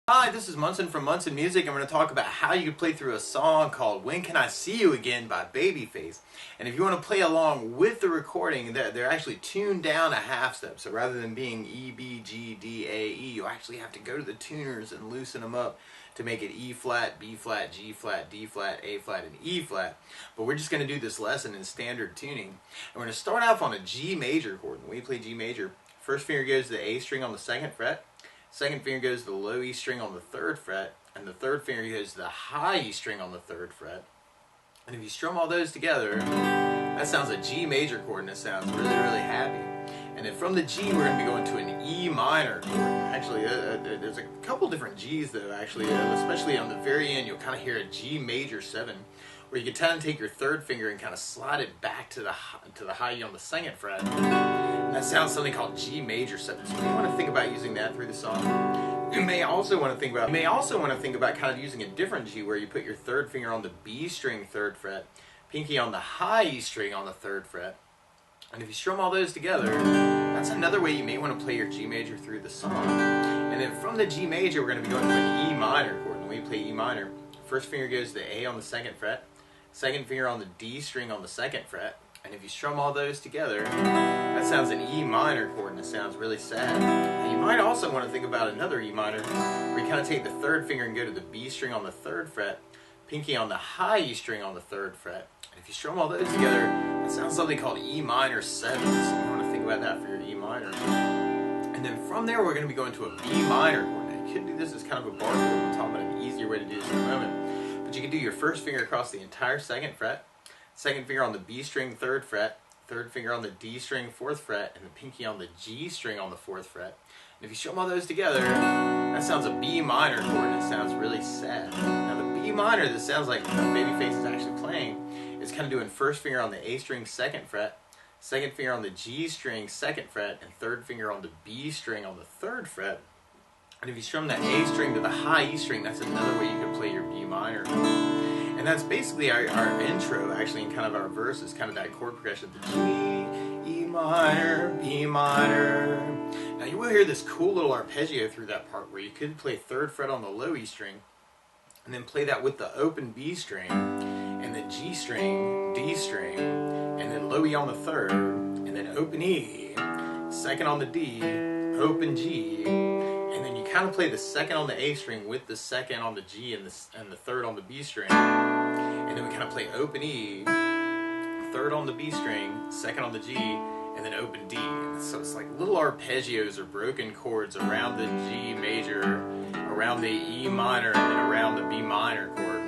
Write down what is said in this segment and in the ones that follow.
Hi, this is Munson from Munson Music. I'm going to talk about how you can play through a song called When Can I See You Again by Babyface. And if you want to play along with the recording, they're actually tuned down a half step. So rather than being E, B, G, D, A, E, you actually have to go to the tuners and loosen them up to make it E flat, B flat, G flat, D flat, A flat, and E flat. But we're just going to do this lesson in standard tuning. And we're going to start off on a G major chord. When we play G major, first finger goes to the A string on the second fret. Second finger goes to the low E string on the third fret, and the third finger goes to the high E string on the third fret. And if you strum all those together, that sounds a G major chord, and it sounds really, really happy. And then from the G, we're going to be going to an E minor chord. Actually, there's a couple different Gs though, actually, especially on the very end, you'll kind of hear a G major 7, where you can kind of take your third finger and kind of slide it back to the high E on the second fret. And that sounds something called G major 7. So you may want to think about using that through the song. You may also want to think about kind of using a different G, where you put your third finger on the B string third fret, pinky on the high E string on the third fret. And if you strum all those together, that's another way you may want to play your G major through the song. And then from the G major, we're going to be going to an E minor chord. And when you play E minor, first finger goes to the A on the second fret, second finger on the D string on the second fret. And if you strum all those together, that sounds an E minor chord, and it sounds really sad. And you might also want to think about another E minor, where you kind of take the third finger and go to the B string on the third fret, pinky on the high E string on the third fret. And if you strum all those together, that sounds something called E minor 7. So you want to think about that for your E minor. And then from there, we're going to be going to a B minor chord. Now you could do this as kind of a bar chord. We'll talk about an easier way to do this in a moment. But you can do your first finger across the entire second fret, second finger on the B string third fret, third finger on the D string fourth fret, and the pinky on the G string on the fourth fret. And if you strum all those together, that sounds a B minor chord, and it sounds really sad. Now the B minor that sounds like Babyface is actually playing is kind of doing first finger on the A string second fret, second finger on the G string second fret, and third finger on the B string on the third fret. And if you strum that A string to the high E string, that's another way you could play your B minor. And that's basically our intro, actually, in kind of our verse, is kind of that chord progression, the G, E minor, B minor. Now you will hear this cool little arpeggio through that part, where you could play third fret on the low E string, and then play that with the open B string, and then G string, D string, and then low E on the third, and then open E, second on the D, open G, and then you kind of play the second on the A string with the second on the G and the third on the B string. And then we kind of play open E, third on the B string, second on the G, and then open D. And so it's like little arpeggios or broken chords around the G major, around the E minor, and around the B minor chord.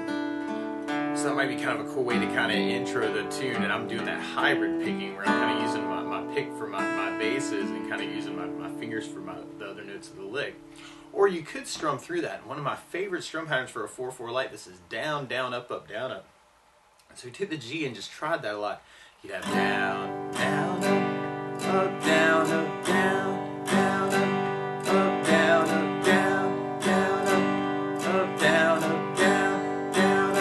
So that might be kind of a cool way to kind of intro the tune. And I'm doing that hybrid picking, where I'm kind of using my pick for my basses and kind of using my fingers for the other notes of the lick. Or you could strum through that. One of my favorite strum patterns for a 4/4 light, this is down, down, up, up, down, up. So you took the G and just tried that a lot. You'd have down, down, up, down, up, down, down, up, down, up, down, down, up, down, up, down, down,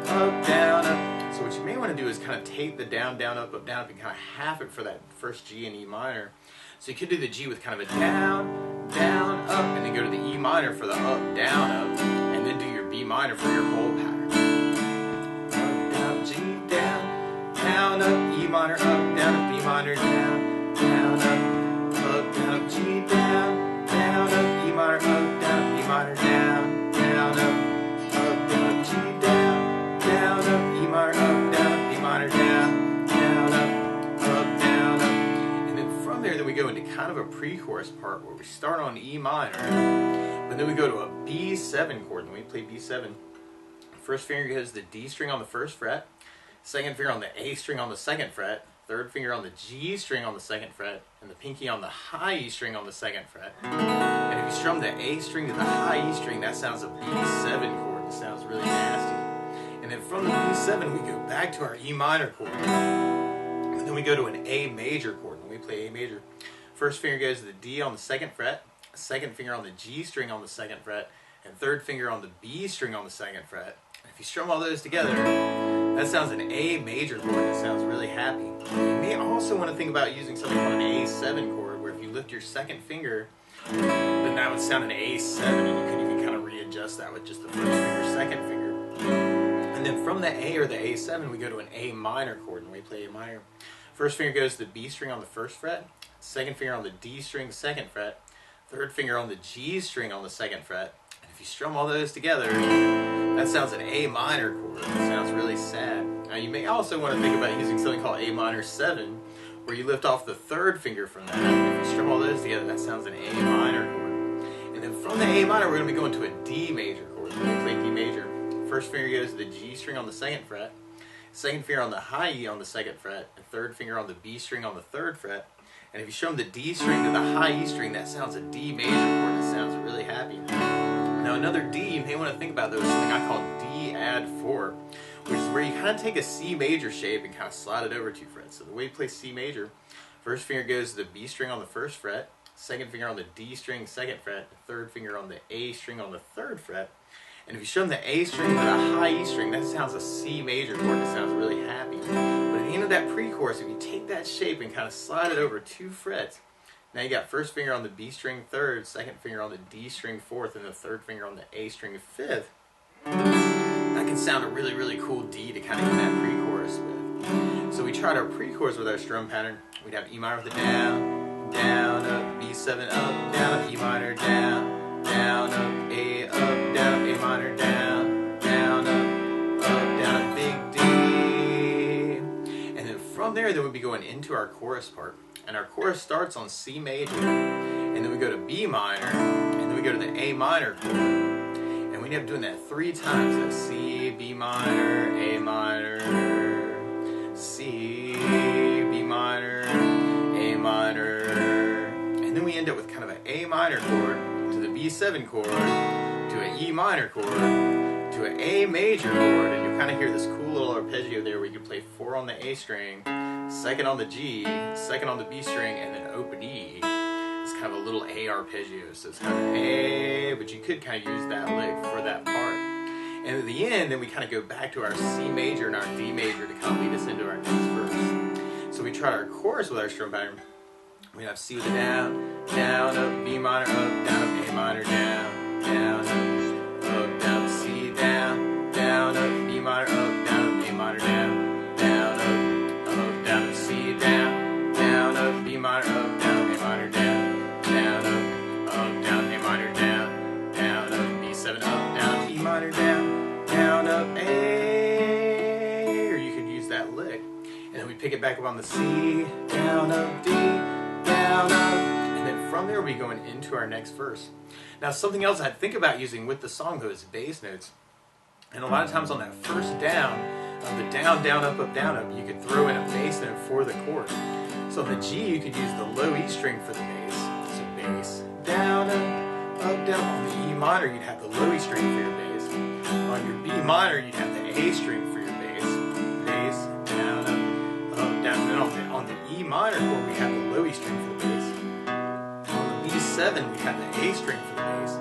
up, down, up. So what you may want to do is kind of take the down, down, up, and kind of half it for that first G in E minor. So you could do the G with kind of a down, down, up, and then go to the E minor for the up, down, up, and then do your B minor for your whole pattern. Up, down, G, down, up, E minor, up, down, up, B minor, down, up, G, down, up, E minor, up, down, up, B minor, down, up, G, down, up, E minor, up, down, up, B minor, down, then we go into kind of a pre-chorus part, where we start on E minor, and then we go to a B7 chord. And we play B7. First finger goes to the D string on the first fret, second finger on the A string on the second fret, third finger on the G string on the second fret, and the pinky on the high E string on the second fret. And if you strum the A string to the high E string, that sounds a B7 chord. It sounds really nasty. And then from the B7, we go back to our E minor chord. And then we go to an A major chord. When we play A major, first finger goes to the D on the second fret, second finger on the G string on the second fret, and third finger on the B string on the second fret. And if you strum all those together, that sounds an A major chord. That sounds really happy. You may also want to think about using something called an A7 chord, where if you lift your second finger, then that would sound an A7, and you could even kind of readjust that with just the first finger, second finger. And then from the A or the A7, we go to an A minor chord, and we play A minor. First finger goes to the B string on the first fret, second finger on the D string, second fret, third finger on the G string on the second fret. And if you strum all those together, that sounds an A minor chord. It sounds really sad. Now you may also want to think about using something called A minor 7, where you lift off the third finger from that. If you strum all those together, that sounds an A minor chord. And then from the A minor, we're going to be going to a D major chord. We're going to play D major. First finger goes to the G string on the second fret, second finger on the high E on the second fret, and third finger on the B string on the third fret. And if you strum the D string to the high E string, that sounds a D major chord. That sounds really happy. Now another D you may want to think about, though, is something I call D add 4, which is where you kind of take a C major shape and kind of slide it over 2 frets. So the way you play C major, first finger goes to the B string on the first fret, second finger on the D string, second fret, third finger on the A string on the third fret. And if you strum the A string to the high E string, that sounds a C major chord. That sounds really happy. But at the end of that pre-chorus, if you take that shape and kind of slide it over 2 frets, now you got first finger on the B string third, second finger on the D string fourth, and the third finger on the A string fifth. That can sound a really, really cool D to kind of get that pre-chorus with. So we tried our pre-chorus with our strum pattern. We'd have E minor with the down, down, up, B7, up, down, up, E minor, down, down, up, A, up, down, A minor, down, down, up, down, big D. And then from there, then we'd be going into our chorus part. And our chorus starts on C major, and then we go to B minor, and then we go to the A minor chord. And we end up doing that 3 times. That's C, B minor, A minor, C, B minor, A minor. And then we end up with kind of an A minor chord to the B7 chord, to an E minor chord, to an A major chord, and you'll kind of hear this cool little arpeggio there where you can play 4 on the A string, second on the G, second on the B string, and then open E. It's kind of a little A arpeggio, so it's kind of A, but you could kind of use that lick for that part. And at the end, then we kind of go back to our C major and our D major to kind of lead us into our next verse. So we tried our chorus with our strum pattern. We have C with a down, down, up, B minor, up, down, up, A minor, down, down, up, down, C, down, down, up, B minor, up, down, up, A minor, down, down, up, down, C, down, down, up, B minor, up, down, A minor, down, down, down, A minor, down, up, B7, up, down, E minor, down, up, A. Or you could use that lick. And then we pick it back up on the C, down, up, D, down, up, and then from there we'll be going into our next verse. Now something else I think about using with the song though is bass notes. And a lot of times on that first down, the down, down, up, you could throw in a bass note for the chord. So on the G you could use the low E string for the bass. So bass, down, up, down. On the E minor you'd have the low E string for your bass. On your B minor you'd have the A string for your bass. Bass, down, up, down. And then on the E minor chord we have the low E string for the bass. On the B7 we have the A string for the bass.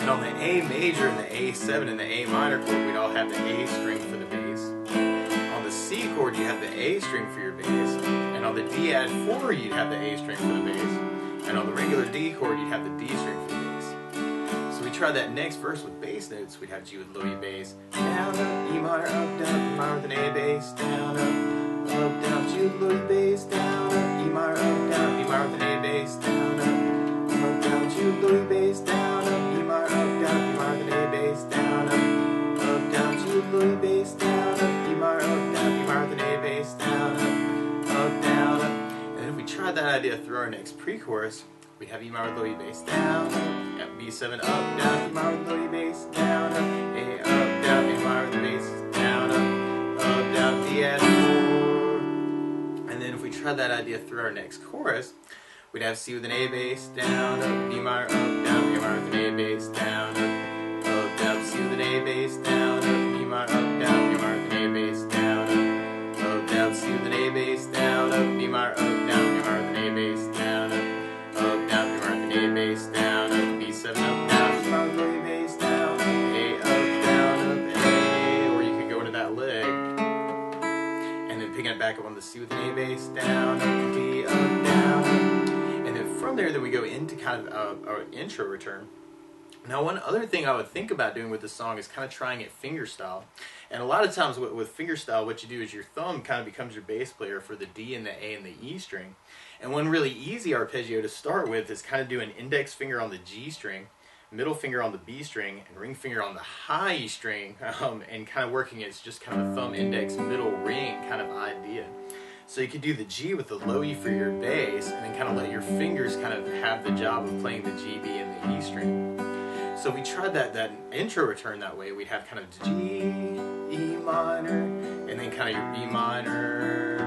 And on the A major and the A7 and the A minor chord we'd all have the A string for the bass. On the C chord you have the A string for your bass. And on the D add 4 you'd have the A string for the bass. And on the regular D chord you'd have the D string for the bass. So we try that next verse with bass notes. We'd have G with low E bass, down, up, E minor, up, down, E minor with an A bass, down, up, down, G with low E bass, down, up, E minor, up, down, E minor with an A bass, down, up, down, G with low E bass, down, up, E minor, up, down, E minor with an A bass, down, up, down, G with low E bass, down, up, E minor, up, down, E minor with an A bass, down, down, up. And then if we tried that idea through our next pre-chorus, we'd have E minor with low E bass, down, up, B7 up, down, E minor with low E bass, down, up, A up, down, A minor with the bass, down, up, down, D add 4. And then if we tried that idea through our next chorus, we'd have C with an A bass, down, up, B minor, up, down, A minor with an A bass, down, down, C with an A bass, down, up, B minor, up, down, A minor with an A bass, down, down, C with an A bass, down, up, B minor, up, down, A minor with an A bass, down, down, B minor with an A bass, down, up, B7 up, down, E minor with an A bass, down, A up, down, up, A. Or you could go into that lick, and then picking it back up on the C with an A bass, down, up, D up, down, up. And then from there, then we go into kind of our intro return. Now, one other thing I would think about doing with this song is kind of trying it fingerstyle. And a lot of times with fingerstyle, what you do is your thumb kind of becomes your bass player for the D and the A and the E string. And one really easy arpeggio to start with is kind of do an index finger on the G string, middle finger on the B string, and ring finger on the high E string, and kind of working as just kind of a thumb, index, middle ring kind of idea. So you could do the G with the low E for your bass, and then kind of let your fingers kind of have the job of playing the G, B, and the E string. So we tried that intro return that way. We'd have kind of G, E minor, and then kind of your B minor,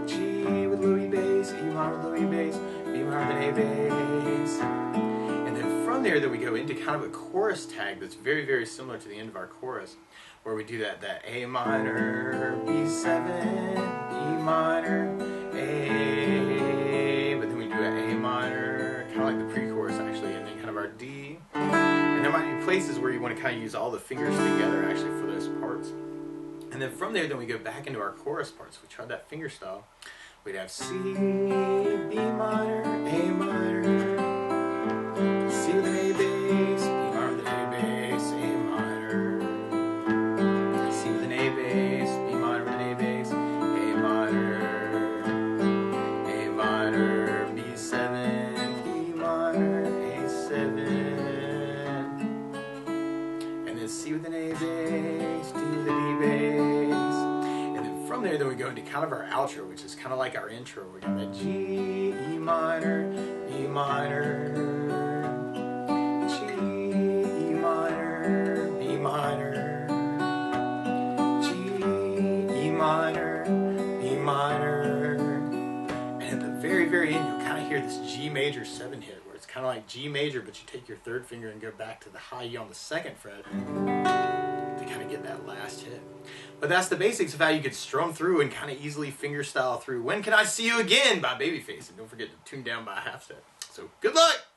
G with low E bass, E minor with low E bass, B minor with an A bass. And then from there, we go into kind of a chorus tag that's very, very similar to the end of our chorus, where we do that A minor, B7, E minor, A, but then we do an A minor, kind of like the pre-chorus actually, and then kind of our D. And there might be places where you want to kind of use all the fingers together actually for those parts. And then from there, we go back into our chorus parts. We tried that fingerstyle. We'd have C, B minor, A minor, C with an A bass, B minor with an A bass, A minor, C with an A bass, B minor with an A bass, A minor, B7, E minor, A7, and then C with an A bass, D with an E bass, and then from there, we go into kind of our outro, which is kind of like our intro. We got that G, E minor, E minor, G, E minor, B minor, G, E minor, B minor, and at the very, very end, you'll kind of hear this G major 7 hit, where it's kind of like G major, but you take your third finger and go back to the high E on the 2nd fret to kind of get that last hit. But that's the basics of how you could strum through and kind of easily fingerstyle through When Can I See You Again by Babyface. And don't forget to tune down by a half step. So good luck!